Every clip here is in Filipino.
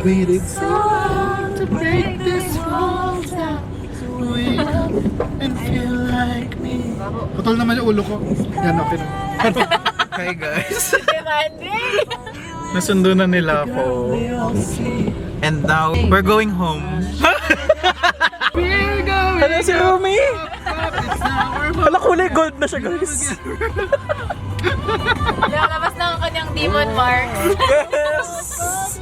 waited so long to break this wall down. And feel like me. Putol naman yung ulo ko. Yan, okay na. Hi guys. Nasundo na nila ako. And now, we're going home. We're going. Ano si Rumi? Wala, kulay gold na siya, guys. Lalabas na ang kanyang demon mark. Yes!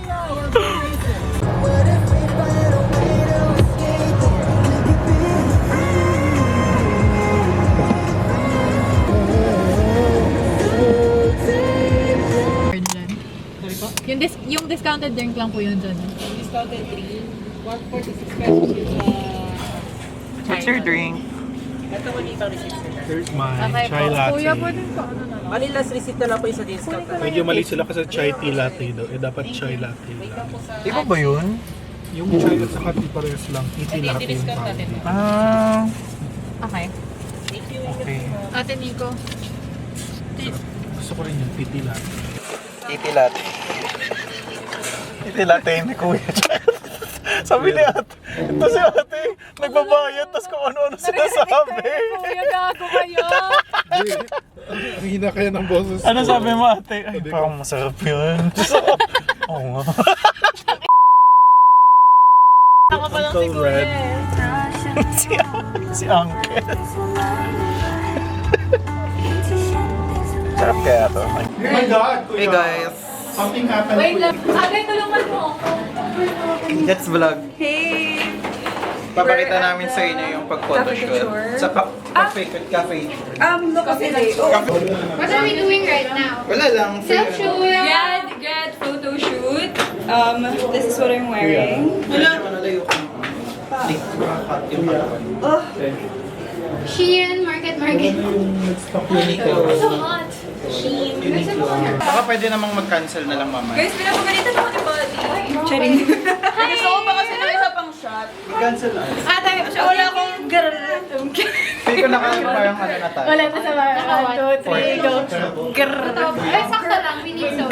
Yung discounted drink lang po yun dyan. Discounted 3, 146 pesos yung What's your drink? ito mo dito receipt sila. Here's my Okay chai po. latte. Kuya, pwede pa ano na lang. Mali last receipt na lang po yung sa discount. Medyo mali sila kasi chai tea latte daw. Eh dapat chai latte lang. Iba ba yun? Yung chai at saka tea parehas lang. Tea latte yung discount natin. tawag. Ah, Okay. Okay. Ate Nico. Gusto ko rin yung tea latte. titi latte. Titi latte ni Kuya. Sabi ni ate, ito si ate, nagbabayad, tas kung ano-ano sinasabi. Kuya, gago kayo. Ang hina kaya ng boses Ano ko. sabi mo ate? Ay, parang masarap yun. Oo nga. Ako pa lang si Uncle Kuya. Red. si Uncle. Sarap kaya to. Oh my God, Kuya. Hey guys, Something happened. Wait lang. Agay, tulungan mo ako. let's vlog. Hey! Papakita namin sa inyo yung pag-photoshoot sa cafe. Look kasi oh. What are we doing right now? Wala lang. Self-shoot. Grad photo shoot. This is what I'm wearing. Oh, Shein, Market. Uniqlo. So hot. Shein. Baka pwede namang mag-cancel na lang mamaya. guys, pinapagalitan ako ni Buddy. Charing. Gusto ko pa kasi ng isa pang shot. Cancel na. Ate, So, wala akong Hindi ko parang ano na tayo. wala na sa mga 1, 2, 3, go. Ay, sakto lang. We need so.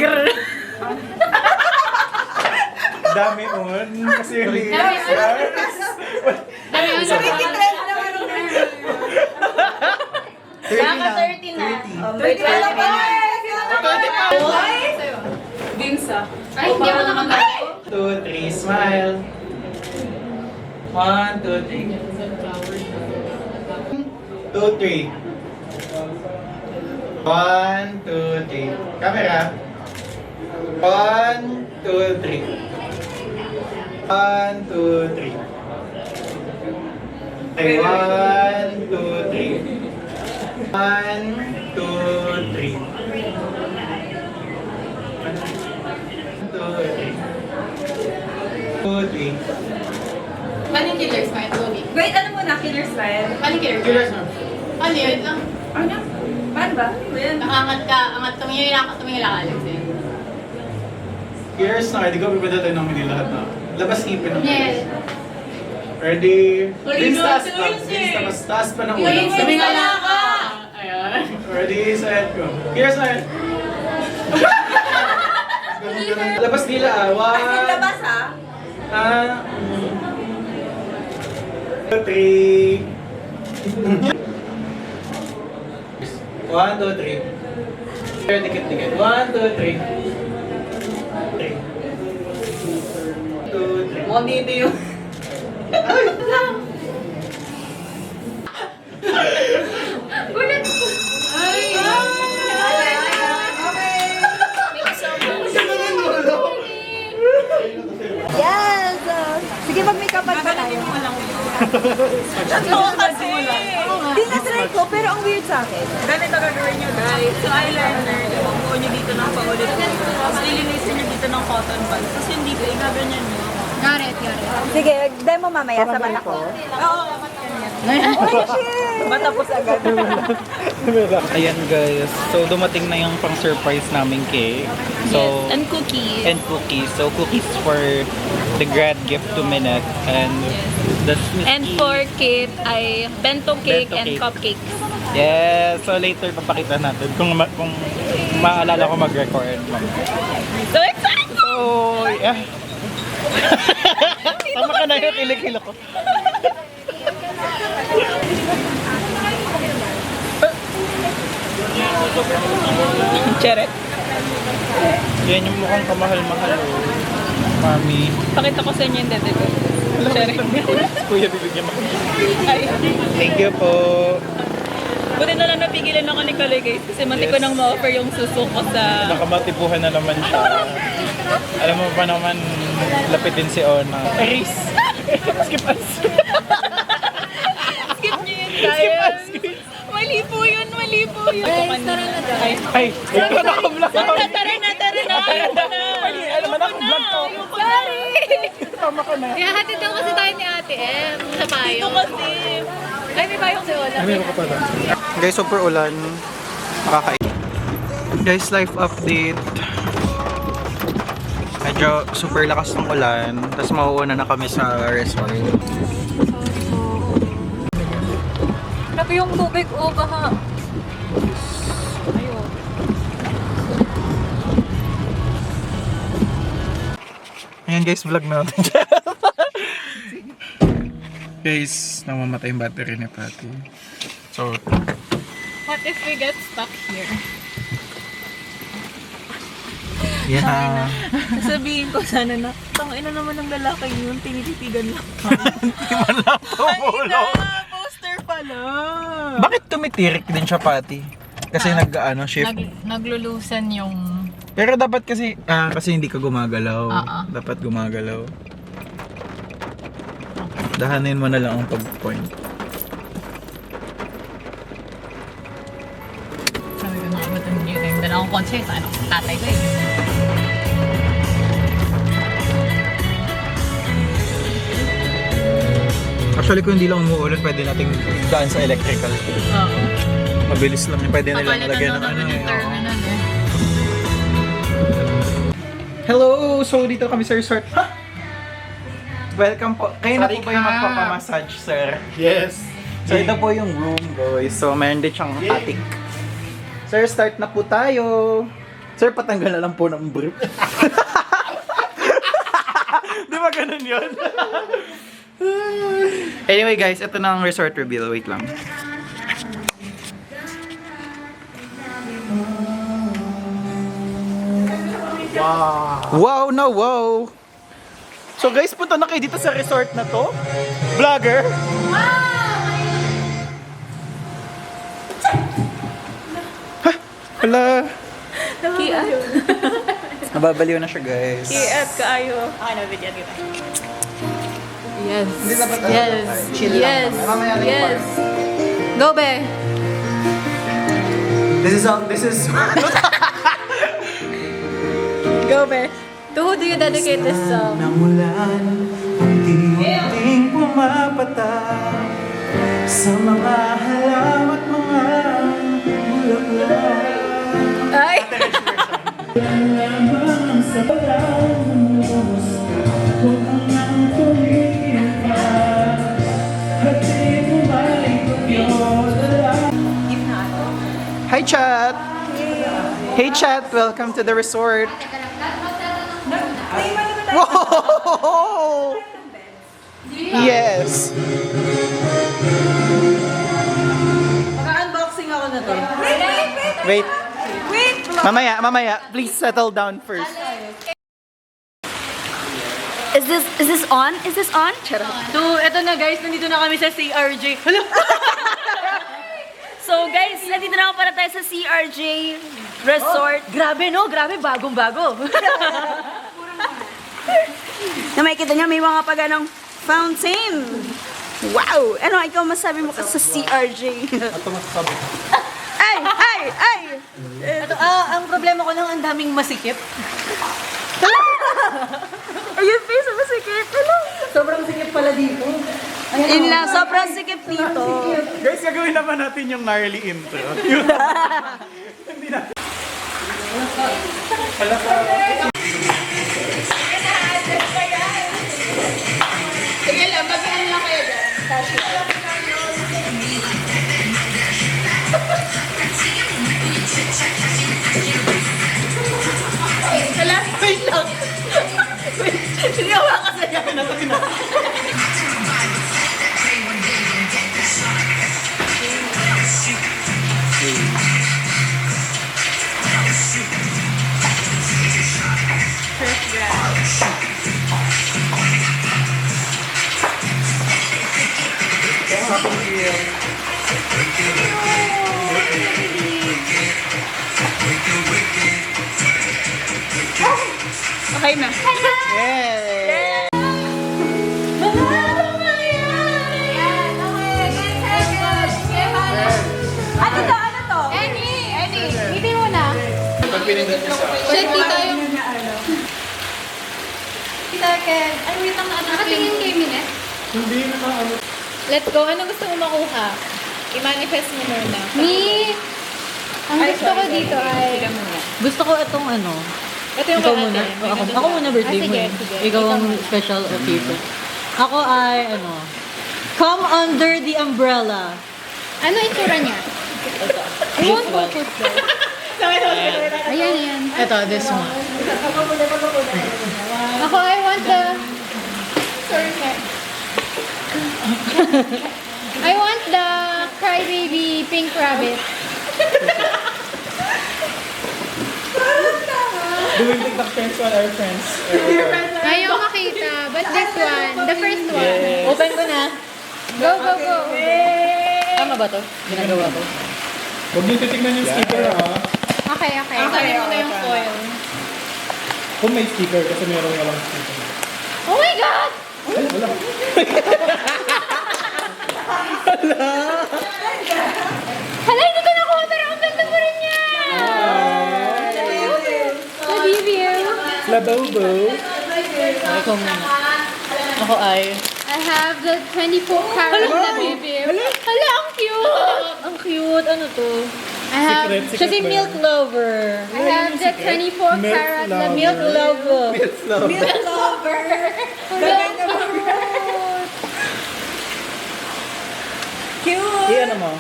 Dami on. Kasi yung Dami on. Dami yun sa Baka 30 na. 30 Ginsa. Ay, hindi ako nakagalit. 2, 3, smile. 1, 2, 3. 2, 3. 1, 2, 3. Camera. 1, 2, 3. 1, 2, 3. Okay, 1, 2, 3. 1, 2, 3. 2, 3. Paano yung killer smile? Loading. Wait, ano muna? Killer smile? Paano yung killer Killer smile? Ano yun? Ano? Paano ba? Ayan. Nakangat ka, angat tumingin ka Alex eh. Years na, hindi ko pipindutin ng hindi lahat na. Labas ipin ng Yes. Ready? Uy, Vince, taas no, pa. Vince, Vince, eh. taas pa ng ulo. Tumingala ka! Ayan. Ready, set, go. Years na. Labas nila ah. Labas ah. 1, 2, 3. 1, 2, 3. Dikit-dikit. 1, 2, 3. 2, 3. Mukhang dito yung... Ulit ko. Ay! Yes! Sige, mag-makeup pa tayo. Totoo kasi! Hindi na-try ko, pero ang weird sa akin. Ganito gagawin nyo, guys. So, eyeliner, ibubuo nyo dito ng paulit. Tapos, lilinisin nyo dito ng cotton buds. Tapos, yung dito, igaganyan nyo. Got it. Sige, demo mamaya sa mata ko. Oo. Matapos agad. Ayan guys, so dumating na yung pang surprise naming cake. So, And cookies. and cookies. So cookies for the grad gift to Minette and the Smithy. And for Kate ay bento cake Bento and cake. cupcakes. Yes, so later papakita natin kung maalala ko mag-record. So excited! So, yeah. Tama ka na yun, kilikilo ko. Chere. Yan yung mukhang kamahal-mahal. Mami. Pakita ko sa inyo yung dede ko. Chere. Kuya, bibigyan mo. Ay. Thank you po. Buti na lang napigilan ako ni Kaloy guys. Kasi mantik ko nang ma-offer yung suso ko sa... Nakamatipuhan na naman siya. Alam mo pa naman, lapitin si Ona. Aris! Skip us! Skip niyo yun guys. Mali po yun, mali po yun. Tara na tayo. Ay! Ito naka-vlog ako! Tara na. Mali, alam mo naka-vlog ko. Sorry. Tama ka na. Ihahatid daw kasi tayo ni Ate M sa payo. Dito kasi. Ay, may payong si Ola. Meron ka pala. Guys, super ulan. Makakain. Guys, life update. Medyo super lakas ng ulan. Tapos mauuna na kami sa resort. Grabe yung tubig, oh, baha. Ayan guys, vlog natin. Guys, namamatay yung battery ni Patty. So, What if we get stuck here? yan na. Sabihin ko sana na, tangina naman ng lalaki yun, tinititigan lang. Hindi man lang tumulong. Poster pala. Bakit tumitirik din siya, Patty? Kasi shift. Naglulusan yung... Pero dapat kasi, kasi hindi ka gumagalaw. Dapat gumagalaw. Dahanin mo na lang ang pag-point. Sabi ko nga, ba't ang new time? Dala akong kotse, ano, tatay ko eh. Actually, kung hindi lang umuulan, pwede nating daan sa electrical. Oo. Mabilis lang yun. Pwede nilang Papalitan lagyan daw ng namin yung eh. terminal eh. Hello! So, dito kami sa resort. Ha? Welcome po. Kayo na po ba yung magpapamassage, sir? Yes. So, ito po yung room, guys. So, meron din siyang attic. Sir, start na po tayo. Sir, patanggal na lang po ng brief. Di ba ganun yun? Anyway, guys, ito na ang resort reveal. Wait lang. Wow na wow! So guys, punta na kayo dito sa resort na to. Vlogger! Ha? Wala. Kiat. Nababaliw na siya, guys. Kiat kaayo. Okay na, bigyan kita. Yes. Hindi dapat Yes. chill Yes. lang. Mamaya na yung Yes. park. Go, be. This is Go, be. To who do you dedicate this song? Namulan, unti-unting pumapatak sa mga halam at mga bulaklak. Ay! Lamang sa pagkamus, huwag kang nang tumingin pa. Hati mo may pagyola. Hi, chat! Hey, chat! Welcome to the resort. Whoa! Yes! Mag-unboxing ako na to. Wait. Mamaya. Please settle down first. Is this on? Is this on? Charot. So, eto na guys, nandito na kami sa CRJ. Hello? So guys, nandito na ako para tayo sa CRJ Resort. Grabe no? Grabe, bagong-bago. Na makikita niyo, may mga paganong fountain. Wow! Ano, ikaw masabi mo ka sa CRJ? Ito masasabi. Ay! Eto, ang problema ko lang, ang daming masikip. Ayun, face mo sikip. Hello! Sobrang sikip pala dito. Yun lang, sobrang sikip dito. Guys, gagawin naman natin yung gnarly intro. Hindi na. Sige lang, mag-ano lang kayo dyan. Wait lang. Wait, hindi ako Okay na. Yay! Ano to? Ano to? Eddie, hindi mo na. Pag pinindot niya sa... Shit, tita yung... Tita Ken, ay wait lang, nakatingin kay Minette? Hindi naka-ano. Let's go. Ano gusto mo makuha? I-manifest mo muna. Me? Ang gusto ko dito ay... Gusto ko itong ano. Ito yung Ikaw kay muna. ate. Ako muna birthday mo. Sige, eh. sige. Ikaw ang special occasion. Ako ay ano. Come under the umbrella. Ano itsura niya? This one. Ayan, ayan. Ito, this one. Ako, I want the... Sorry, I want the crybaby pink rabbit. Doing TikTok friends while our friends. Ayaw makita. But this one, the first one. Open ko na. Go, go, go. Tama ba to? Ginagawa ko. Huwag niyo titignan yung sticker ha. Okay, okay. Tali mo na yung foil. Kung may sticker kasi meron walang sticker. Oh my God! Ay, wala. Hala, hindi ko nakuha pero ang ganda mo rin niya! Sa Labobo. Ikaw muna. Ako ay... I have the 24 karat na baby. Hala, ang cute! Ang cute. Ano to? I have, Siya si Milk Lover. I have the 24 karat na Milk Lover. Milk lover. Cute. Iyan mo.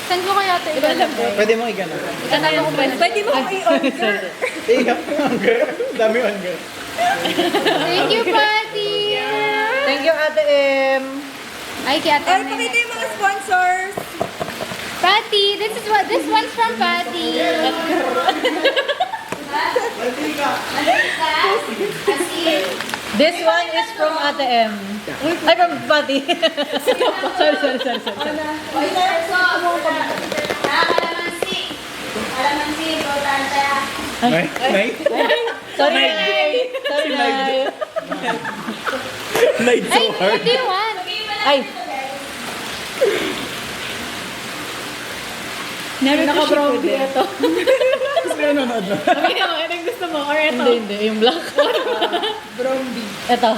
Saan ko kaya ito ilalagay? Pwede mo igano. Pwede mo kong i-order. Iya, girl. Dami on girl. Thank you, Patty! Thank you, Ate M. Ay, kaya ate. Or pakita yung mga sponsors. Patty, this one's from Patty. This one is from Ate M. Ay, from Patty. sorry. Nay? Nay? Sorry, Nay. Sorry, Nay. Lied so Ay, hard. what do you want? Ay. Naka-bromby ito. Tapos may nanonood na. Sabi mo, anong gusto mo? Or ito? Hindi. Yung black. Bromby. Ito.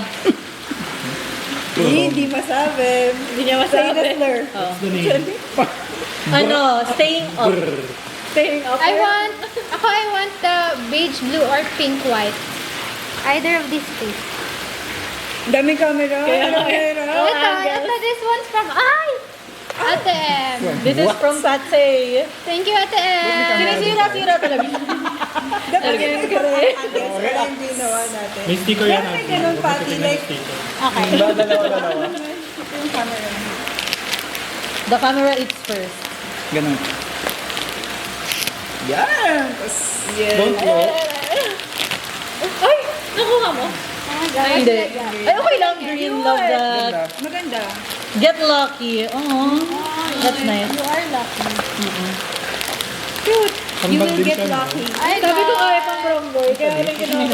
Hindi masabi. Hindi niya masabi. Sailor. Oh. The name. Ano, staying up. I want the beige blue or pink white. Either of these two. Daming camera. Ito, this one's from, Ate M. This is from Patsy. Thank you, Ate M. Sinisira-sira talaga. Dapat yung wala yung ginawa natin. May sticker yan. May ganun pati, like, Okay. Dalawa. yung camera. The camera eats first. Ganun. Yan! Don't look. Ay, nakuha mo? Hindi. Ay, okay lang. Green, love that. Maganda. Get lucky. Oh, that's nice. You are lucky. Cute. You Pambag will din get siya, no? lucky. Ay, sabi ko kaya pang bromboy. Kaya rin ginawa.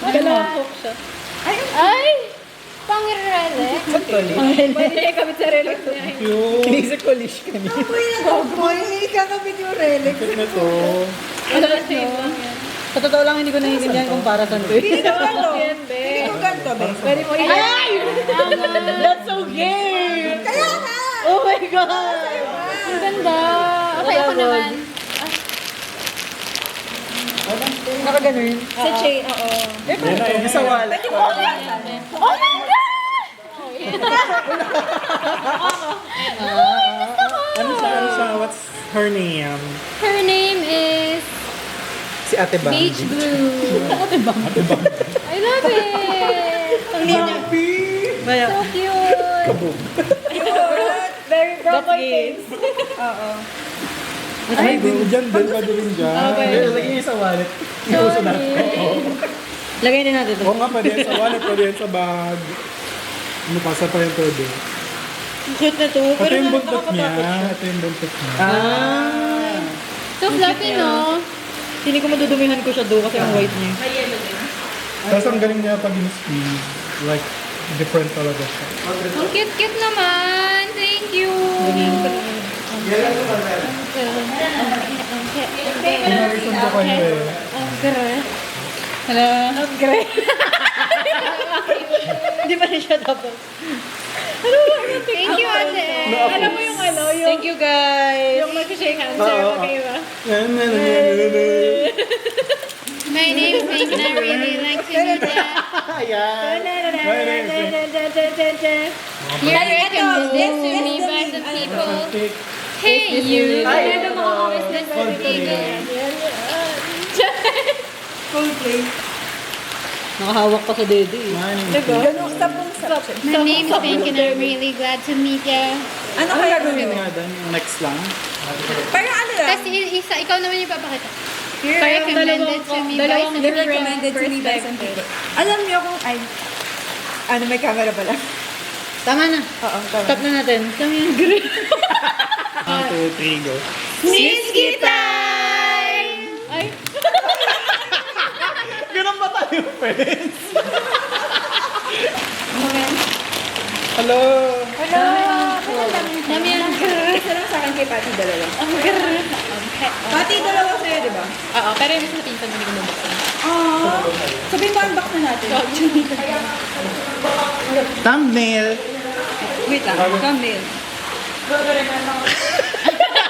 Galakok siya. Ay! Pang-rele. Pwede niya kabit sa relo niya. Cute. Kinisip ko leash kanina. Uy, nagboy. Ikakabit yung relic. Cute na to. Ano na save lang yan. Sa totoo lang, hindi ko naiintindihan kung para saan to. Hindi ko ganto. Hindi ko ganto, be. Pwede mo Ay! That's so gay! Kaya nga! Oh my God! Ang ganda. Okay, ako naman. Nakaganon. Sa chain, oo. Yan na, yung sa wallet. Oh my God! Ano siya? What's her name? Her name is... Si Ate Beige blue. I love it. Maya. So cute. Very broken. Ay, din dyan. Dalawa din dyan. Okay. Lagyan niya sa wallet. Lagay din natin ito. Oo nga, pwede yan sa wallet, pwede yan sa bag. Ano pa, sa pa yung pwede. Cute na to. Ito Pero yung buntot niya. nakakatakot. Ito yung buntot niya. So fluffy, no? Hindi ko madudumihan ko siya doon kasi ang white niya. Tapos ang galing niya pag in-squeeze. Like, different talaga siya. Ang cute-cute naman. Thank you. Pinarisan ko kayo eh. Hello? Great. Hindi pa rin siya tapos. Thank you, ate. Alam mo yung ano, yung... Thank you, guys. Yung mag-shake hands, sir. Okay ba? My name is Pink and I really like to meet you. You're recommended to me by some people. Hey, you. Ano mga business Nakahawak pa sa dede eh. Ganun, tapong sarap. My name is Pink and I'm really glad to meet you. Ano kaya Gawin nga doon, yung next lang. Parang ano lang? Tapos isa, ikaw naman yung papakita. Here, Recommended to me by dalawang some different people. recommended to me by some people. Alam niyo kung, ay, ano, may camera pala. Tama na. Oo, tama. Stop na natin. Tama yan. Great. 1, 2, 3, go. Sneaky time! Ay, Ganun ba tayo, friends? Hello! Hello! dami yan. Isa lang sa akin kay Patty, dalawa. Patty, dalawa sa'yo, di ba? Oo, pero yung isa sa pinsan, hindi ko mabuksan. Sabihin mo, unbox na natin. Thumbnail! Wait lang, thumbnail.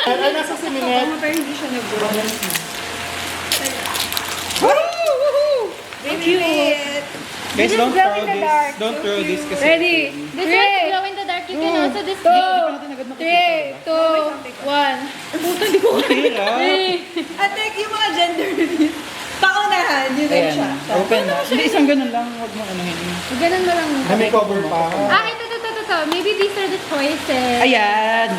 Ay, nasa seminet. Pero hindi siya nag-grow. Baby it! Guys, don't throw this. Don't throw this kasi... Ready? This one is glow in the dark. You can also display. 3, 2, 1. Puta, hindi ko kaya. Ate, yung mga gender reveal. Paunahan, yun din siya. Open na. Hindi, isang ganun lang. Huwag mo anuhin. Ganun mo lang. May cover pa. Ah, ito. Maybe these are the choices. Ayan.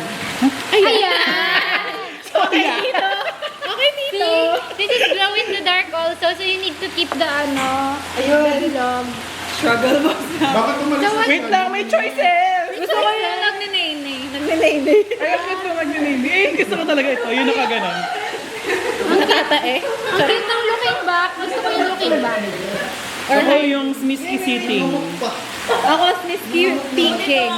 Ayan! Okay dito. Okay dito. See, this is glow in the dark also, so you need to keep the very long. Struggle mo. Bakit umalis na Wait lang, may choices. Gusto ko yung nagnenene. Ayaw gusto mag-name. Eh, gusto ko talaga ito. Yun nakaganon. Ang tatae. Ang cute ng looking back. Gusto ko yung looking back. Ako yung Smisky sitting. Ako, Snisky peeking.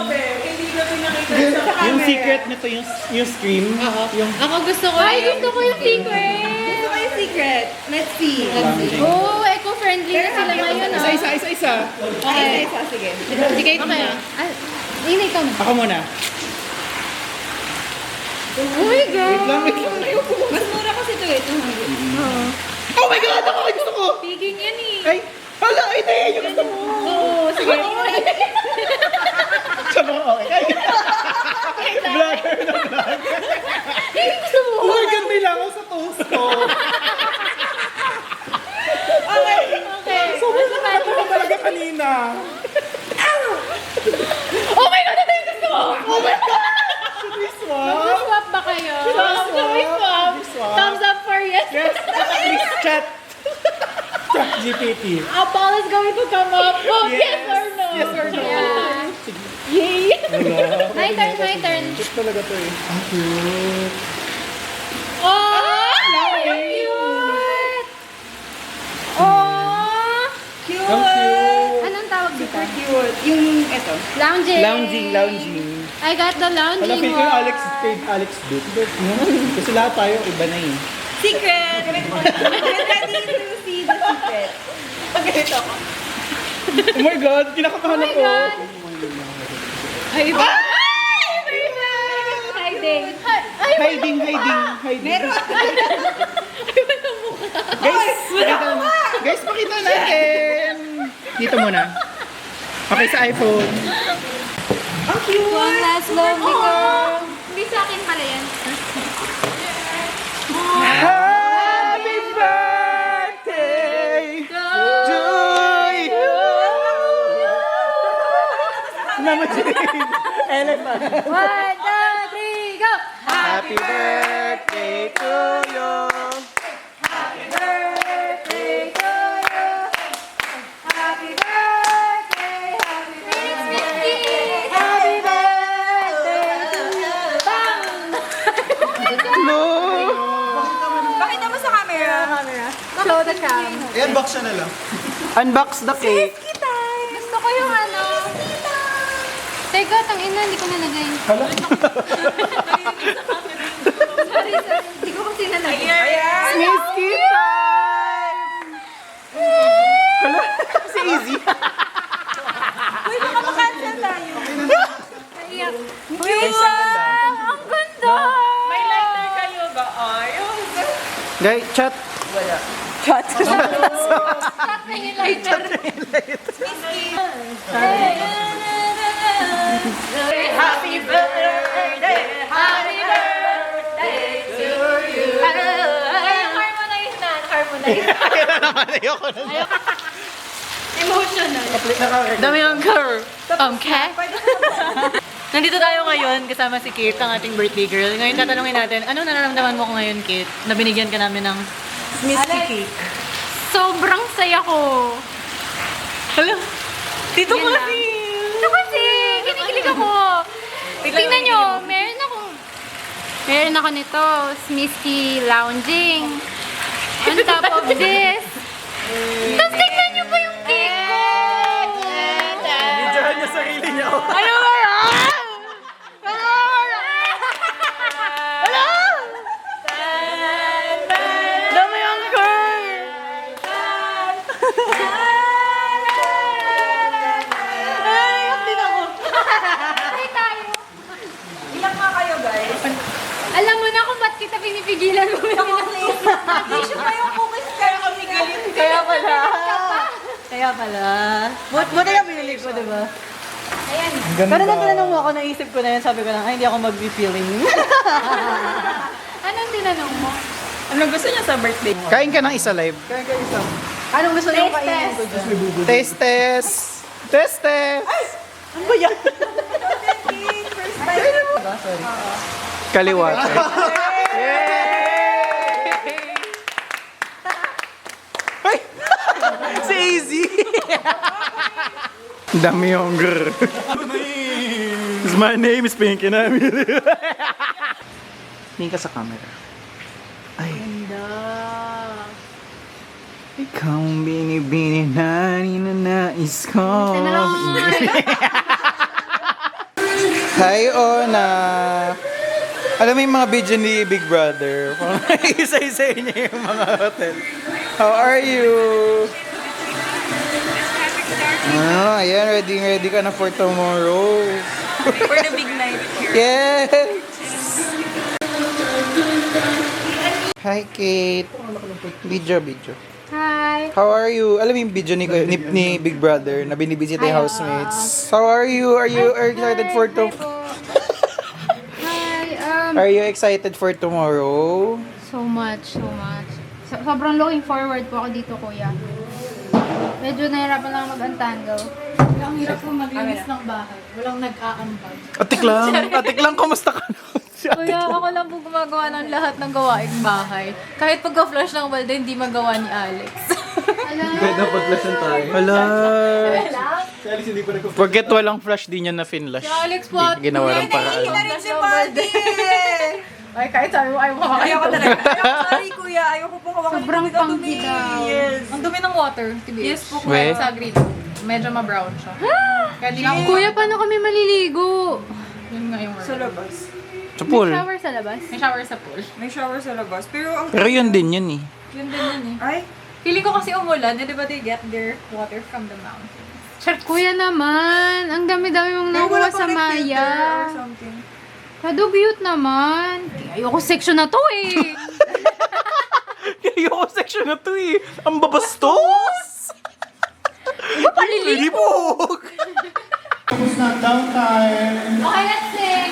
Yung secret nito, yung scream. Ako gusto ko yung secret. Gusto ko yung secret. Let's see. Oh, eco-friendly na sila ngayon. Isa. Okay. Sige. Sige, ito kaya. Hindi, ikaw na. Ako muna. Oh my God. Mas mura kasi ito eh. 200. Oh my God! Ako gusto ko! Peeking yan eh. Ay! Hala! Ay, hindi! Yung gusto mo! Oo, sige. Sabi ko, okay. Vlogger na vlog. Oh my God! May langaw sa toast ko. Okay. Sobrang nakakata ko talaga kanina. Oh my God, ito yung gusto ko! Oh my God! Should we swap? Mag-swap ba kayo? Shall we swap? Thumbs up for yes. Yes! Please chat! Chat GPT. A ball is going to come up. Oh, yes, or no? Yes or no? Yeah. Yay! My turn. Cute talaga to eh. Ang cute. Oh! Cute! Oh! Ang cute. Anong tawag dito? Cute. Yung ito. Lounging. I got the lounging Wala, feel ko yung Alex Duke. Kasi lahat tayo, iba na eh. Secret! Get ready to see the secret. Pagkita ko. Oh my God! Kinakabahan Oh my ako. God! Ay, iba! Hiding. Hiding. Meron. Guys, pakita natin. Dito muna. Okay, sa iPhone. Ang cute. One last lonely girl. Hindi sa akin pala yan. Happy birthday One, two, three, go! Happy birthday to you. Happy birthday to you. Happy birthday, happy birthday. Happy birthday to you. Bang! No! Pakita mo sa camera. Show the cam. I-unbox siya na lang. Unbox the cake. Gusto ko yung ano. Teka, tangina, hindi ko nalagay. Sorry, hindi ko kasi nalagay. Sneaky time! Hala, si Easy. Uy, baka makancel tayo. Naiyak. Uy, wow! Ang ganda! May lighter kayo ba? Ayos. Guys, chat. Shot na yung lighter. Happy birthday! Happy birthday to you! Harmonize na. Harmonize. Ayoko na. Emotional. Dami ang girl. Okay. Nandito tayo ngayon kasama si Kate, ang ating birthday girl. Ngayon tatanungin natin, anong nararamdaman mo ko ngayon, Kate? Na binigyan ka namin ng Misty Cake. Sobrang saya ko. Hello? Dito Yan ko lang. kasi. Ito kasi, kinikilig ako. Tingnan nyo, meron ako nito, Smisky Lounging. On top of this. Tapos tingnan nyo pa yung cake ko. Videohan niya sarili niya. Ano ba yan? Dami ang girl. Naiyak din ako. Ay, tayo. Iyak nga kayo, guys. Alam mo na kung ba't kita pinipigilan mo. Issue pa yung cookies kaya kami galit. Kaya pala. Kaya pala. Buti na binili ko, di ba? Ayan. Pero nung tinanong mo ako, naisip ko na yun, sabi ko lang, ay, hindi ako mag-be-feeling. Anong tinanong mo? Ano gusto niya sa birthday? Kain ka ng isa live. Anong gusto niyo Taste kainin ko dyan? Test test. Test test. Ano ba yan? Kaliwa. Ay! Si Easy! Dami yung grr. My name is Pinky Namin. Tingin ka sa camera. Ay. Ikaw ang binibini na ninanais ko. Hi, Ona! Alam mo yung mga video ni Big Brother? Isa-isa niya yung mga hotel. How are you? Ayan, ready ka na for tomorrow. For the big night. Yes! Hi, Kate. Video. Hi. How are you? Alam mo yung video ni Big Brother na binibisit yung housemates? How are you? Are you excited for Hi. Are you excited for tomorrow? So much. Sobrang looking forward po ako dito, kuya. Medyo nahirapan lang mag-untangle. Ang hirap ko maglinis ng bahay. Walang nag-aambag. Atik lang, kumusta ka na? Kuya, ako lang po gumagawa ng lahat ng gawaing bahay. Kahit pagka-flush ng balde, hindi magawa ni Alex. Hala. Forget walang flash, di niya na finlash. Si Alex po, Ginawa ng paraan. si Balde. Ay, kahit sabi mo, ayaw mo Ayoko na makakita. rin. Sorry, kuya. Ayoko pong hawakan. Sobrang Ang dumi. funky daw. Yes. Ang dumi ng water, TBH. Yes po, We? Sa green. Medyo ma-brown siya. Kaya di na ako. Kuya, paano kami maliligo? Yun nga yung Sa word. labas. Sa pool. May shower sa labas? May shower sa pool. May shower sa labas. Pero ang... Pero yun din yun eh. Yun din yun eh. Ay, Feeling ko kasi umulan, di ba they get their water from the mountain? Kuya naman, ang dami-dami mong pero nakuha wala sa pang nag-filter or Maya. something. Kadugyot naman. Ayoko section na to eh. Ayoko section na to eh. Ang babastos! Palilibog! Tapos na downtime. Okay, let's sing.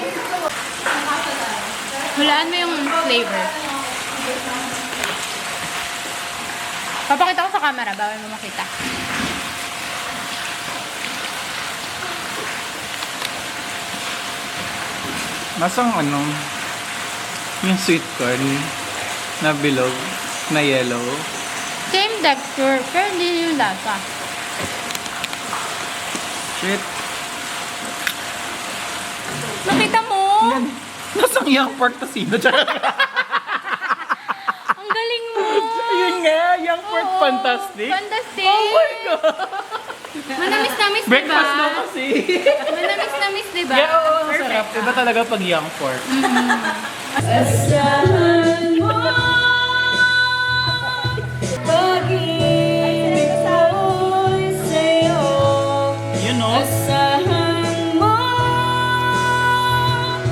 Hulaan mo yung flavor. Papakita ko sa camera, bawal mo makita. Nasang ano, yung sweet corn na bilog, na yellow. Same texture, pero hindi yung lasa. Shit. Nakita mo? Nasang young pork tocino. Ang galing mo! Yun nga, young pork Oo, fantastic. Fantastic! Oh my God! Manamis-namis, diba? Breakfast daw kasi. Manamis-namis, diba? Yeah, oo, sarap. Iba talaga pag young pork. Asahan mo, pag-ibig ko'y sa'yo. You know? Asahan mo,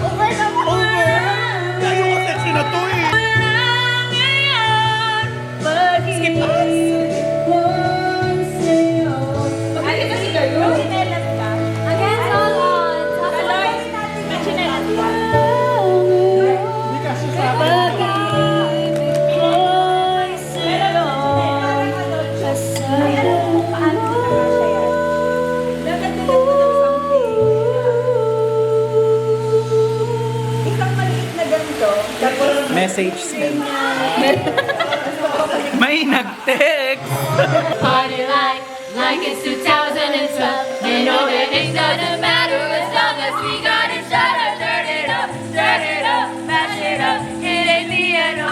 over na Tayo ko sexy na to eh. ngayon, pag-ibig ko'y sa'yo. Ay, ito si Gayo? Chinelas ka? Against all odds. Chinelas ka? Hindi kasi sa akin. Pag-ibig ko'y sa'yo. Asahan Message send. May nag-text. Party like it's 2012. You know that it doesn't matter as long as we got each other. Turn it up, mash it up. It ain't the end of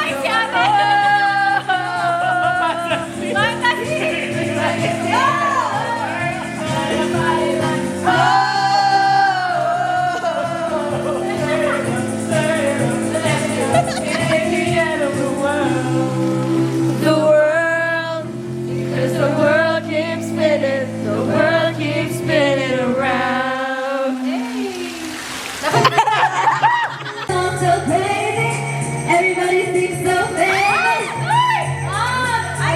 the world. the world, 'cause the world keeps spinning, the world keeps spinning around. So crazy, everybody seems so famous.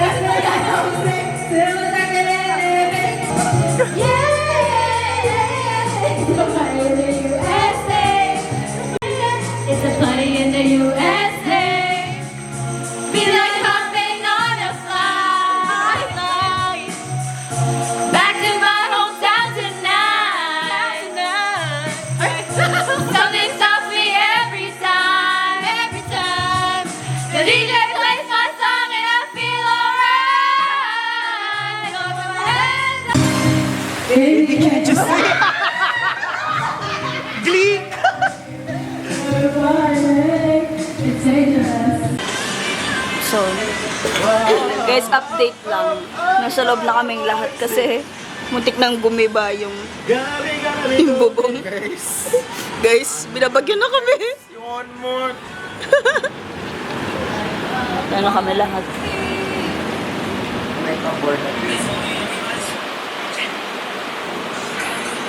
That's what I always say, feel like an enemy. Yeah, it's a party in the USA. It's a party in the USA. Be like hopping on a flight back to my hometown tonight. Something stops me every time. The DJ plays my song and I feel alright. You can't just say Glee! So, guys, update lang. Nasa loob na kaming lahat kasi muntik nang gumiba yung bubong. Guys, binabagyan na kami. One more. Ano kami lahat.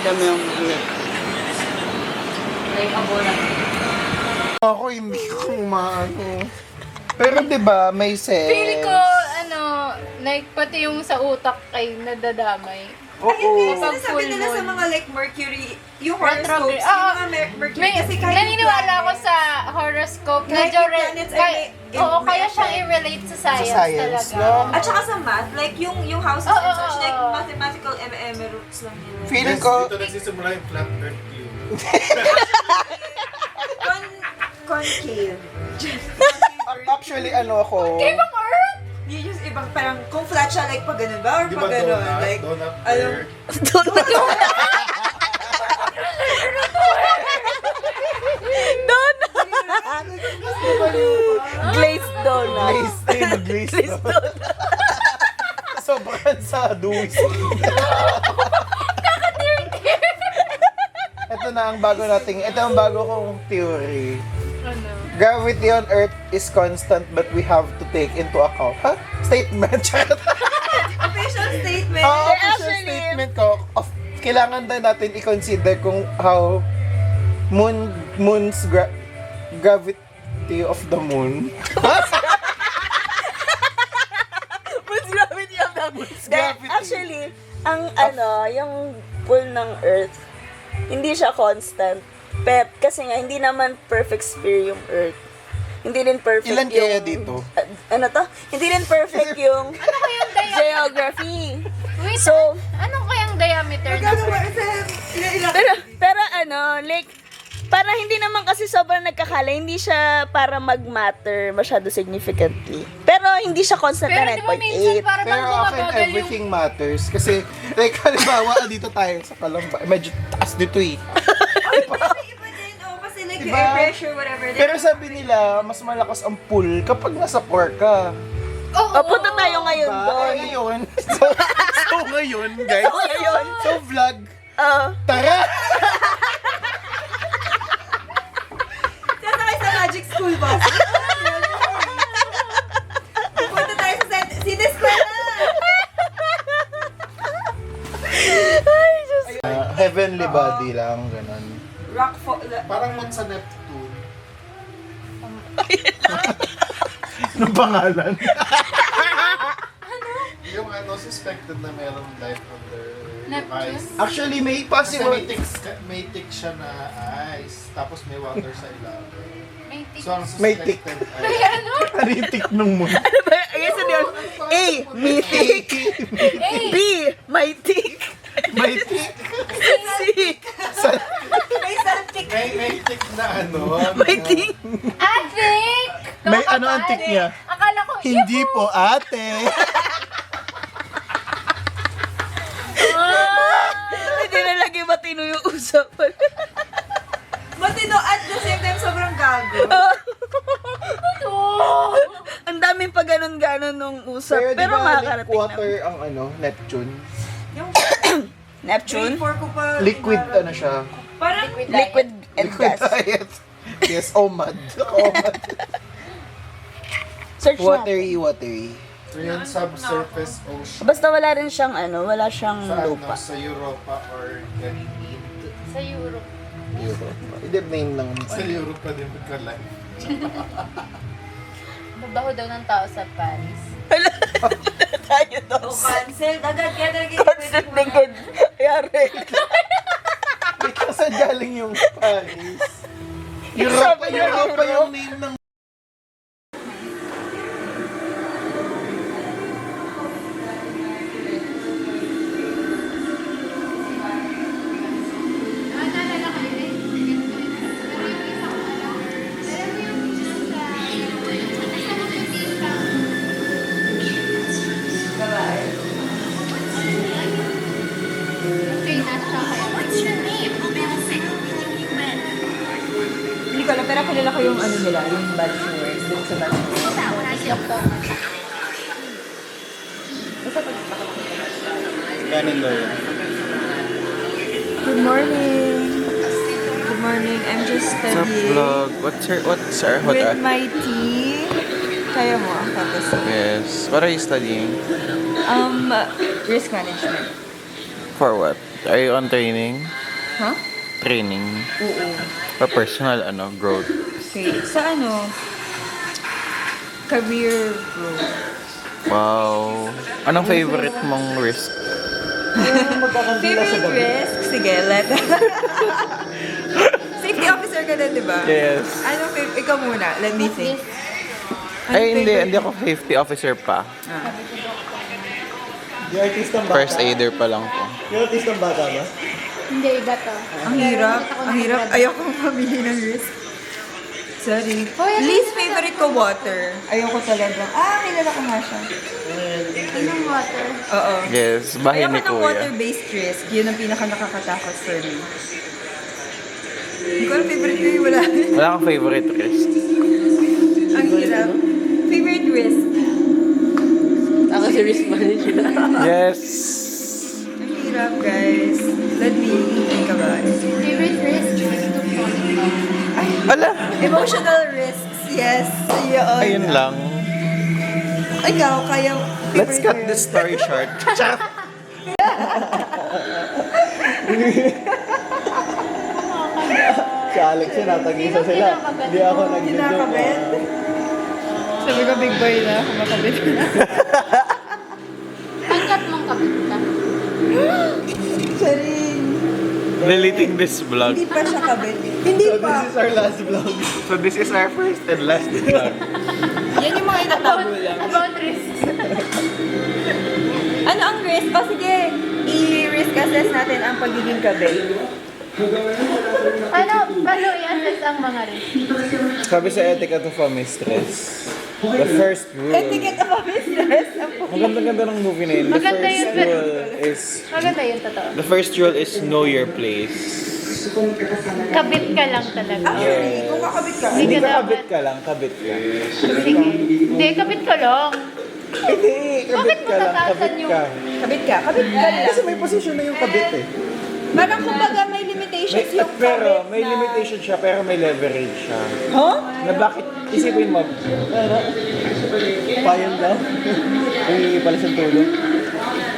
Dami yung Ako hindi ko umaano. Pero 'di ba may sense? Feeling ko, like, pati yung sa utak ay nadadamay. Oo. Kapag Sinasabi full nila sa moon. mga like Mercury, yung horoscopes, Retrograde. yung mga Mercury, May, kasi kahit naniniwala planet, ako sa horoscope. Kahit Medyo yung planets ay oo, may kaya siyang effect. i-relate sa science, Sa science, talaga. no? At saka sa math, like yung houses Oo, and such, oo, like oo. mathematical roots lang yun. Feeling ko Dito nagsisimula yung flat earth view. Concave. actually ano ako. Ibang Earth? Yun yung ibang parang, kung flat siya, like pag ganun ba? Or Di pag ba ganun? donut? Like, Donut ano? earth. glazed donut. Glaze. Sobrang sa duwis. Ito na ang bago nating, ito ang bago kong theory. Ano? Gravity on Earth is constant but we have to take into account. Ha? Statement. Official statement. Official statement ko. Kailangan din natin i-consider kung how moon's gravity of the moon. Moon's gravity of the moon. Gravity. Actually, ang yung pull ng Earth, hindi siya constant. Kasi nga, hindi naman perfect sphere yung Earth. Hindi din perfect Ilan yung... kaya dito? Ano to? Hindi din perfect yung geography. Wait, So, anong kayang diameter ng Magkano ba? Earth? Ilan? pero like, Para hindi naman kasi sobrang nagkakala, hindi siya para mag-matter masyado significantly. Pero hindi siya constant Pero na di ba minsan 9.8. para bang Pero akin, bumabagal yung... everything matters. Kasi, like, halimbawa, dito tayo sa Kalamba. Medyo taas dito eh. Iba din, oh, kasi like Diba? air pressure, whatever. Pero sabi nila, mas malakas ang pull kapag nasa park ka. Oo. Punta tayo ngayon doon. Ngayon. So ngayon, guys. So, ngayon. So, vlog. Tara! Sasakay sa Magic School Bus. Punta tayo sa City Square na. Heavenly body lang, ganun. Parang man sa Neptune. Anong pangalan? Yung ano, suspected na meron life under Neptune? ice. Actually, may Kasi possible. may tick siya na ice, tapos may water sa ilalim. May tik. So, ang May tick. suspected May ay... ano? Ano yung tick nung mo? Ayun sa diyan. A, mythic. B, mythic. May tick. C, May something. May tick na ano. mythic. Atik! May ano ang tick niya? Akala ko, Hindi po, ate. Hindi na lagi matino yung usapan. Matino at the same time sobrang gago. Ang daming pa ganon-ganon nung usap. Pero, Pero di ba, makakarating water ang ano, Neptune? Yung Neptune? 4 ko pa. Liquid ano siya? Parang Liquid and Liquid gas. diet. Yes, OMAD. OMAD. Search natin. Watery. So, yung subsurface ocean Basta wala rin siyang ano, wala siyang sa ano, lupa. sa Europa or Ganymede. sa Europe. Hindi, main lang. Sa Europa din magka-life. Mabaho daw ng tao sa Paris. Tayo daw. cancel. Agad kaya talaga Constant na good. Yari. Wait, saan galing yung Paris? Europa yung name ng... Hindi ko alam, pero kilala ko yung ano nila, yung bachelor. Dun sa bachelor. Ganun daw yun. Good morning. Good morning. I'm just studying What's our with my tea. Kaya mo ang tapos. Yes. What are you studying? Risk management. For what? Are you on training? Huh? Training? Oo. For personal growth? Okay. Sa ano? Career growth. Wow. Anong favorite mong risk? Favorite risk? Sige, let. Safety officer ka din, di ba? Yes. Ano, ikaw muna. Let me think. Ano Ay, hindi. favorite? Hindi ako safety officer pa. Yung artistang bata. First aider pa lang po. Yung artistang bata ba? Hindi, iba to. Ang hirap. Ang hirap. Ayokong pamili ng risk. Sorry. Least favorite ko, water. Ayoko talaga. Kilala ko nga siya. Anong water? Oo. Yes. Bahay Ayoko ni ng Kuya. water-based risk. Yun ang pinaka nakakatakot for me. Hindi ko alam favorite ko yung wala. Wala kang favorite risk? Ang hirap. Favorite risk. Ako si risk manager. Yes. Ang hirap, guys. Let me think about it. Favorite risk is to fall in love. Ala. Emotional risks, yes. Yun. Ayun lang. Ikaw, kaya Let's favorite cut risk. this story short. Si Alex yun, natagisa sila. Hindi ako Kinakabit. Sabi ko, big boy na. Kumakabit na. Hanggat mong kapit ka. Charing. Deleting this vlog. Hindi pa siya kabit. Hindi So pa. this is our last vlog. So this is our first and last vlog. Yan yung mga itatago lang. About risks. Ano ang risk? O sige, i-risk assess natin ang pagiging kabit. Ano, paano i-assess ang mga risk? Sabi sa Etiquette of a Mistress, the first rule... Etiquette of a mistress. Maganda-ganda ng movie na yun. The Maganda first yun. rule is... Maganda yun, totoo. The first rule is know your place. Kabit ka lang talaga. Yes. Kung kakabit ka. Hindi ka ka dapat. kabit ka lang, kabit ka. Sige. Hindi, kabit ka lang. Hindi, kabit ka lang, matataasan kabit yung- ka. Kabit ka. Kabit ka lang. Kasi may position na yung kabit eh. Parang kumbaga may limitations yung Pero kabit may na- limitation siya, pero may leverage siya. Huh? Na bakit, isipin mo, payong daw? Hindi pala siyang tulong.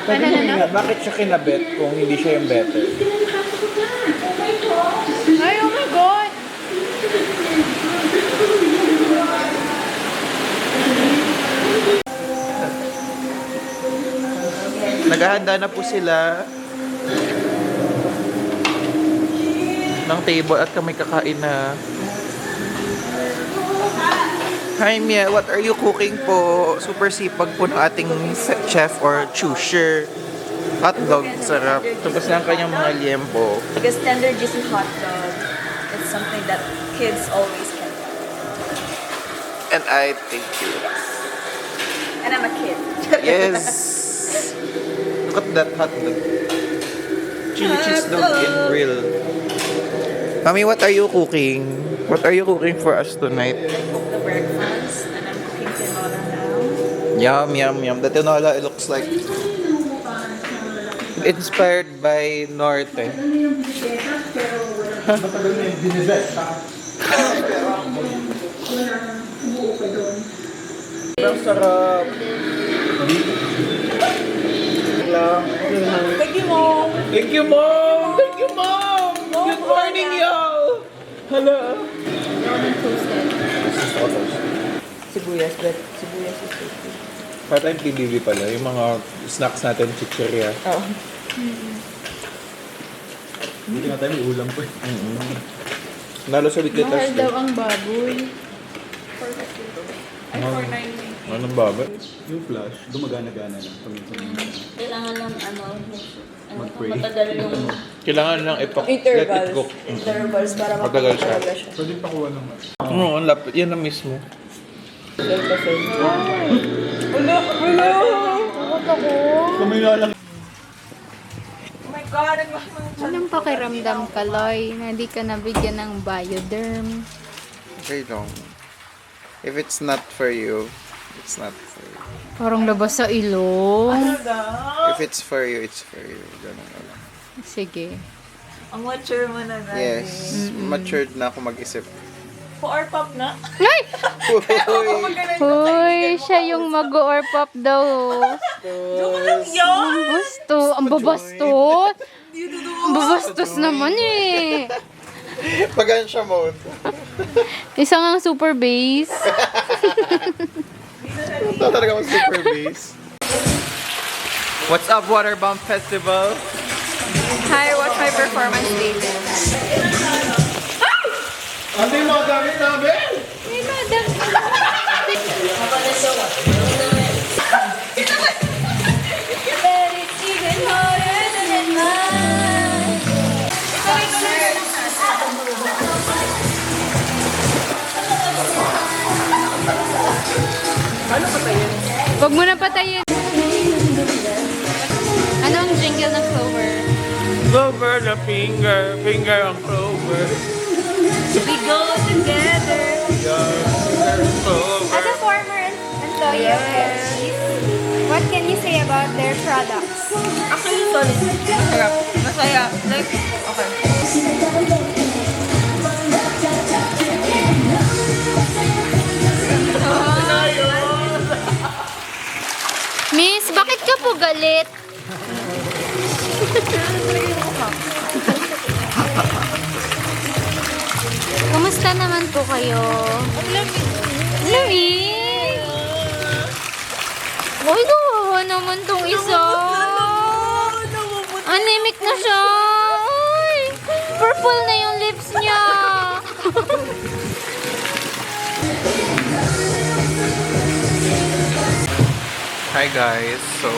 Ano? Bakit siya kinabit kung hindi siya yung better? Ay, oh my God! Naghahanda na po sila ng table at kami kakain na. Hi Mia, what are you cooking po? Super sipag po ng ating chef or chusher. Hotdog, sarap. Tapos na ang kanyang mga liempo. Because tender juicy hot dog, it's something that kids always can. And I thank you. And I'm a kid. Yes! Look at that hotdog. Chili cheese dog in real. Mami, what are you cooking? What are you cooking for us tonight? I cook the breakfast and I'm cooking tinola now. Yum, yum, yum. The tinola, it looks like inspired by Norte. Ang sarap. Thank you, Mom. Thank you, Mom! Thank you, Mom! Good morning, y'all! Hello! Sibuyas, but sibuyas is tasty. Part-time PBB pala, yung mga snacks natin, chichirya. Oo. Hindi nga tayo may ulam po. Nalo sa weekly Mahal test. daw ang baboy. Anong baba? Yung flash, gumagana-gana lang. Kailangan lang Mag-pray. matagal yung Kailangan lang let it Intervals. cook. Intervals para Matagal siya. makapagalaga siya. Pwede pakuha ng... Oo, ang lapit. Yan na mismo. Kumila lang. Oh my God, ang laki ng tiyan. Anong pakiramdam ka, Loy, na di ka nabigyan ng Bioderm? Okay lang. If it's not for you, it's not for you. Parang labas sa ilong. If it's for you, it's for you. Ganun na lang. Sige. Ang mature mo na, Daddy. Yes. Matured na ako mag-isip. For pop na. Ay! Uy! Hoy, siya yung mag-or pop daw. Yun! Ang gusto. Ang babastos. Ang babastos naman eh. Pagansya mode. Isang ang super bass. Ito talaga ako super bass. What's up, Waterbomb Festival? Hi, watch my performance later. Ano yung mga gamit namin? Huwag mo na patayin. Ano ang jingle ng Clover? Clover the finger, finger on clover. We go together. Clover. As a former employee of Pepsi, what can you say about their products? Actually, solid. Masarap. Masaya. Like, okay. Miss, bakit ka po galit? Kamusta naman po kayo? Lamig! Uy, kawawa naman tong isa. Anemic na siya. Uy, purple na yung lips niya. Hi guys, so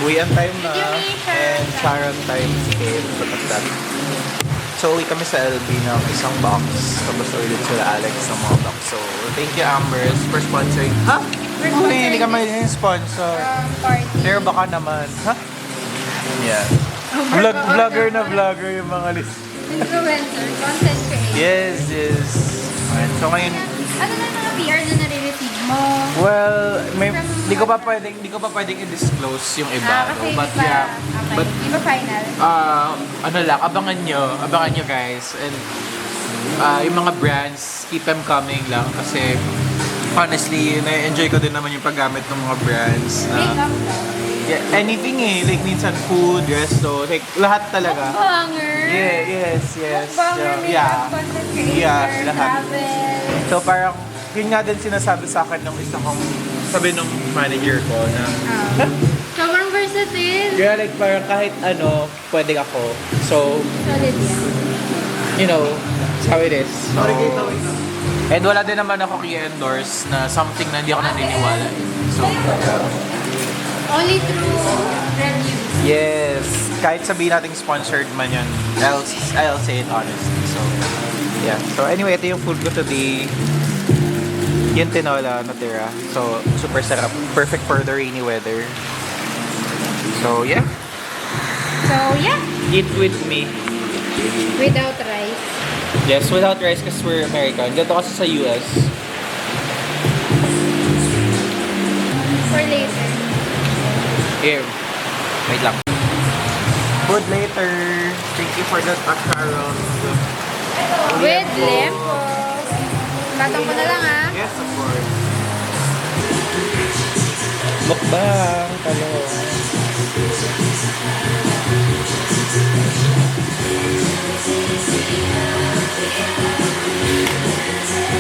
uwian time na and Sharon time came sa pagdami. So, uwi kami sa LB ng isang box. Tapos ulit sila Alex ng mga box. So, thank you Ambers for sponsoring. Ha? Uy, hindi ka may sponsor. Party. Pero baka naman. Ha? Yeah. Vlogger na vlogger yung mga list. Influencer, content creator. Yes, yes. Alright, so ngayon, Ano na yung mga PR na nare-receive mo? well, may di ko pa pwedeng i-disclose yung iba. Kasi no? But di pa, yeah, okay. but Di ba final? ano lang, abangan nyo guys. And yung mga brands, keep them coming lang kasi honestly, na-enjoy ko din naman yung paggamit ng mga brands na Makeup daw. yeah, anything like minsan food, resto, like lahat talaga. Banger. Yeah, yes. Banger, So, makeup, content creator, Yeah, lahat. travel. So parang, yun nga din sinasabi sa akin ng isa kong, sabi nung manager ko na, Sobrang versatile. yeah, like parang kahit ano, pwede ako. So, Solid yan. you know, that's how it is. So, and wala din naman ako i-endorse na something na hindi ako naniniwala. So, Only through reviews. yes, kahit sabihin nating sponsored man yun, I'll say it honestly. So, yeah. So anyway, ito yung food ko today. Yung tinola natira. So, super sarap. Perfect for the rainy weather. So, yeah. So, yeah. Eat with me. Without rice. Yes, without rice kasi we're American. Ganito kasi sa US. For later. Here. Wait lang. Food later. Thank you for that macarons. With lempo. Batang ko na lang ah. Yes, of course. Mukbang. Hello.